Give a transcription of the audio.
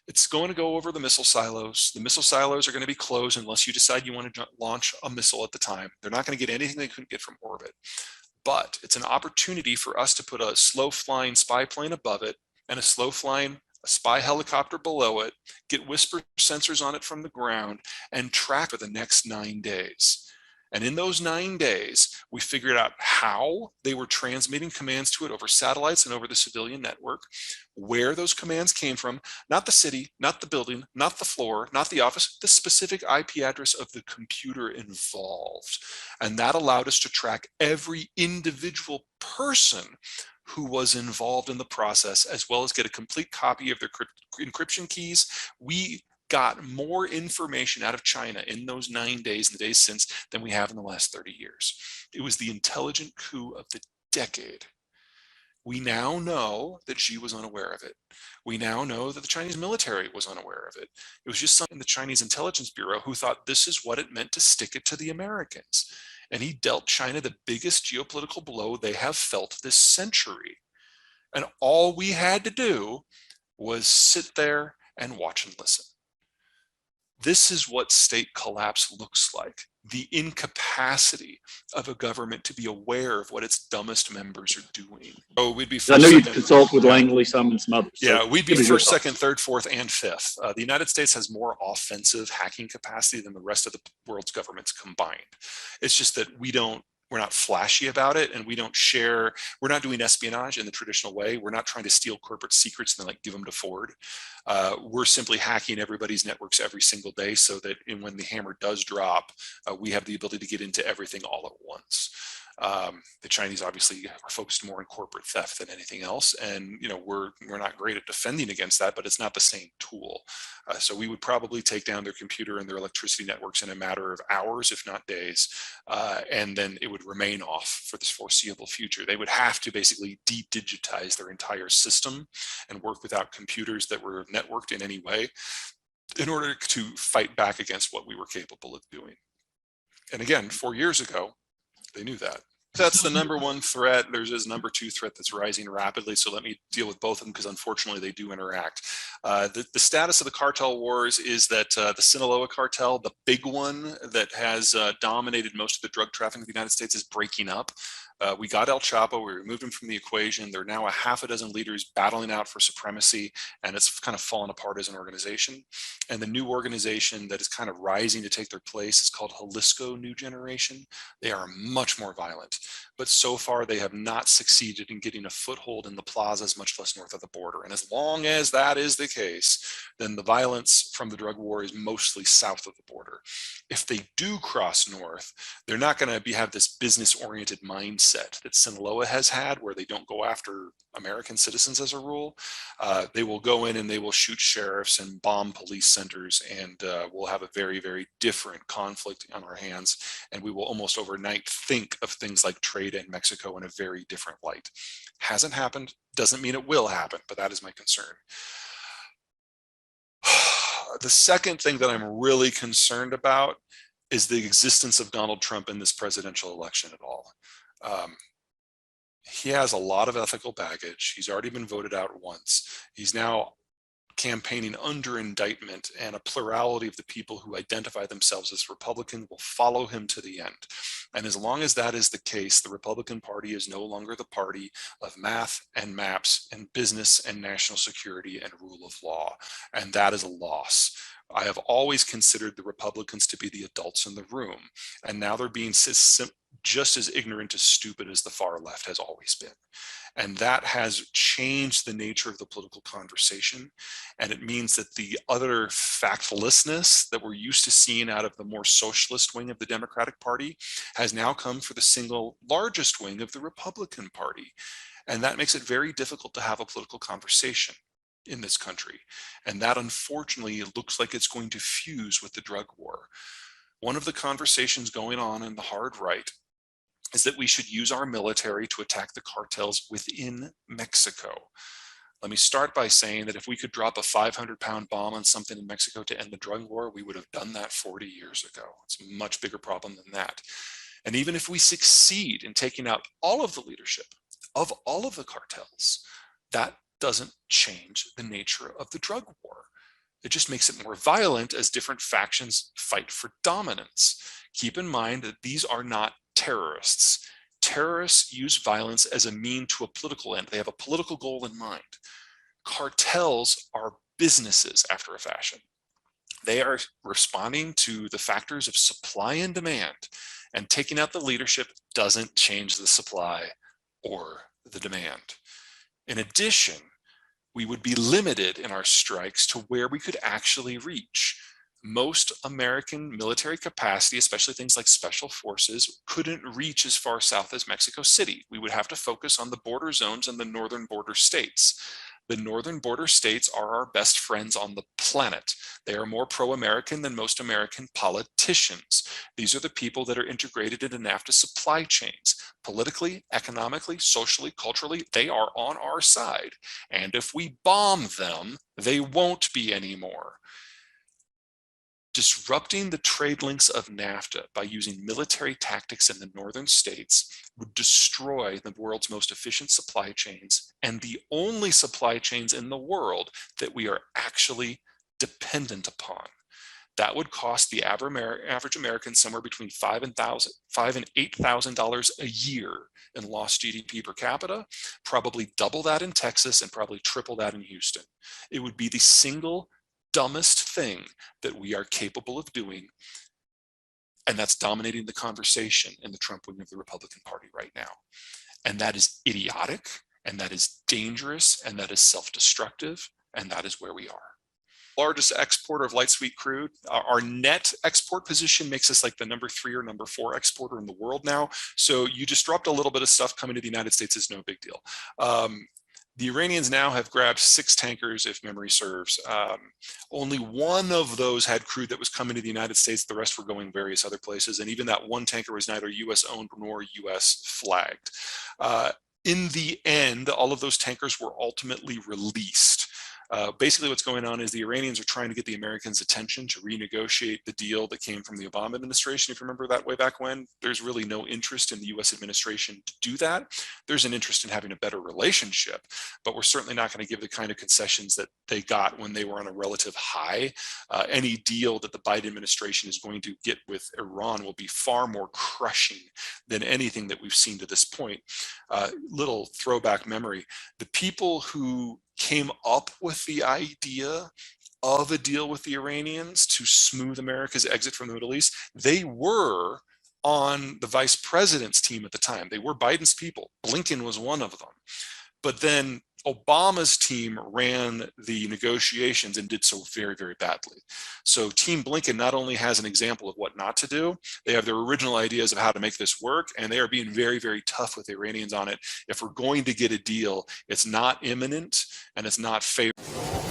It's going to go over the missile silos. The missile silos are going to be closed unless you decide you want to launch a missile at the time. They're not going to get anything they couldn't get from orbit. But it's an opportunity for us to put a slow flying spy plane above it and a slow flying spy helicopter below it, get whisper sensors on it from the ground, and track for the next 9 days. And in those 9 days, we figured out how they were transmitting commands to it over satellites and over the civilian network, where those commands came from, not the city, not the building, not the floor, not the office, the specific IP address of the computer involved. And that allowed us to track every individual person who was involved in the process, as well as get a complete copy of their encryption keys. We got more information out of China in those 9 days and the days since than we have in the last 30 years. It was the intelligent coup of the decade. We now know that Xi was unaware of it. We now know that the Chinese military was unaware of it. It was just something the Chinese Intelligence Bureau who thought this is what it meant to stick it to the Americans. And he dealt China the biggest geopolitical blow they have felt this century. And all we had to do was sit there and watch and listen. This is what state collapse looks like. The incapacity of a government to be aware of what its dumbest members are doing. Oh, we'd be first, I know you consult with Langley some and some others. Yeah, we'd be first, second, third, fourth, and fifth. The United States has more offensive hacking capacity than the rest of the world's governments combined. It's just that we're not flashy about it, and we don't share. We're not doing espionage in the traditional way. We're not trying to steal corporate secrets and then give them to Ford. We're simply hacking everybody's networks every single day so that when the hammer does drop, we have the ability to get into everything all at once. The Chinese obviously are focused more on corporate theft than anything else, and we're not great at defending against that, but it's not the same tool. So we would probably take down their computer and their electricity networks in a matter of hours, if not days, and then it would remain off for this foreseeable future. They would have to basically de-digitize their entire system and work without computers that were networked in any way in order to fight back against what we were capable of doing. And again, 4 years ago, they knew that. That's the number one threat. There's this number two threat that's rising rapidly. So let me deal with both of them because unfortunately they do interact. The status of the cartel wars is that the Sinaloa cartel, the big one that has dominated most of the drug trafficking in the United States, is breaking up. We got El Chapo, we removed him from the equation. There are now a half a dozen leaders battling out for supremacy, and it's kind of fallen apart as an organization. And the new organization that is kind of rising to take their place is called Jalisco New Generation. They are much more violent, but so far they have not succeeded in getting a foothold in the plazas, much less north of the border. And as long as that is the case, then the violence from the drug war is mostly south of the border. If they do cross north, they're not going to have this business-oriented mindset that Sinaloa has had, where they don't go after American citizens as a rule. They will go in and they will shoot sheriffs and bomb police centers, and we'll have a very, very different conflict on our hands. And we will almost overnight think of things like trade in Mexico in a very different light. Hasn't happened, doesn't mean it will happen, but that is my concern. The second thing that I'm really concerned about is the existence of Donald Trump in this presidential election at all. He has a lot of ethical baggage. He's already been voted out once. He's now campaigning under indictment, and a plurality of the people who identify themselves as Republican will follow him to the end. And as long as that is the case, the Republican Party is no longer the party of math and maps and business and national security and rule of law. And that is a loss. I have always considered the Republicans to be the adults in the room, and now they're being just as ignorant, as stupid as the far left has always been. And that has changed the nature of the political conversation. And it means that the other factlessness that we're used to seeing out of the more socialist wing of the Democratic Party has now come for the single largest wing of the Republican Party. And that makes it very difficult to have a political conversation in this country. And that, unfortunately, it looks like it's going to fuse with the drug war. One of the conversations going on in the hard right is that we should use our military to attack the cartels within Mexico. Let me start by saying that if we could drop a 500-pound bomb on something in Mexico to end the drug war, we would have done that 40 years ago. It's a much bigger problem than that. And even if we succeed in taking out all of the leadership of all of the cartels, that doesn't change the nature of the drug war. It just makes it more violent as different factions fight for dominance. Keep in mind that these are not terrorists. Terrorists use violence as a mean to a political end. They have a political goal in mind. Cartels are businesses after a fashion. They are responding to the factors of supply and demand, and taking out the leadership doesn't change the supply or the demand. In addition, we would be limited in our strikes to where we could actually reach. Most American military capacity, especially things like special forces, couldn't reach as far south as Mexico City. We would have to focus on the border zones and the northern border states. The northern border states are our best friends on the planet. They are more pro-American than most American politicians. These are the people that are integrated into NAFTA supply chains. Politically, economically, socially, culturally, they are on our side. And if we bomb them, they won't be anymore. Disrupting the trade links of NAFTA by using military tactics in the northern states would destroy the world's most efficient supply chains and the only supply chains in the world that we are actually dependent upon. That would cost the average American somewhere between $5,000 and $8,000 a year in lost GDP per capita, probably double that in Texas and probably triple that in Houston. It would be the single dumbest thing that we are capable of doing, and that's dominating the conversation in the Trump wing of the Republican Party right now. And that is idiotic, and that is dangerous, and that is self-destructive, and that is where we are. Largest exporter of light sweet crude. Our net export position makes us like the number 3 or number 4 exporter in the world now. So you disrupt a little bit of stuff coming to the United States is no big deal. The Iranians now have grabbed 6 tankers, if memory serves. Only one of those had crude that was coming to the United States. The rest were going various other places. And even that one tanker was neither US owned nor US flagged. In the end, all of those tankers were ultimately released. Basically what's going on is the Iranians are trying to get the Americans' attention to renegotiate the deal that came from the Obama administration. If you remember that way back when, there's really no interest in the US administration to do that. There's an interest in having a better relationship, but we're certainly not going to give the kind of concessions that they got when they were on a relative high. Any deal that the Biden administration is going to get with Iran will be far more crushing than anything that we've seen to this point. Little throwback memory, the people who came up with the idea of a deal with the Iranians to smooth America's exit from the Middle East, they were on the vice president's team at the time. They were Biden's people. Blinken was one of them. But then Obama's team ran the negotiations and did so very, very badly. So Team Blinken not only has an example of what not to do, they have their original ideas of how to make this work, and they are being very, very tough with the Iranians on it. If we're going to get a deal, it's not imminent and it's not favorable.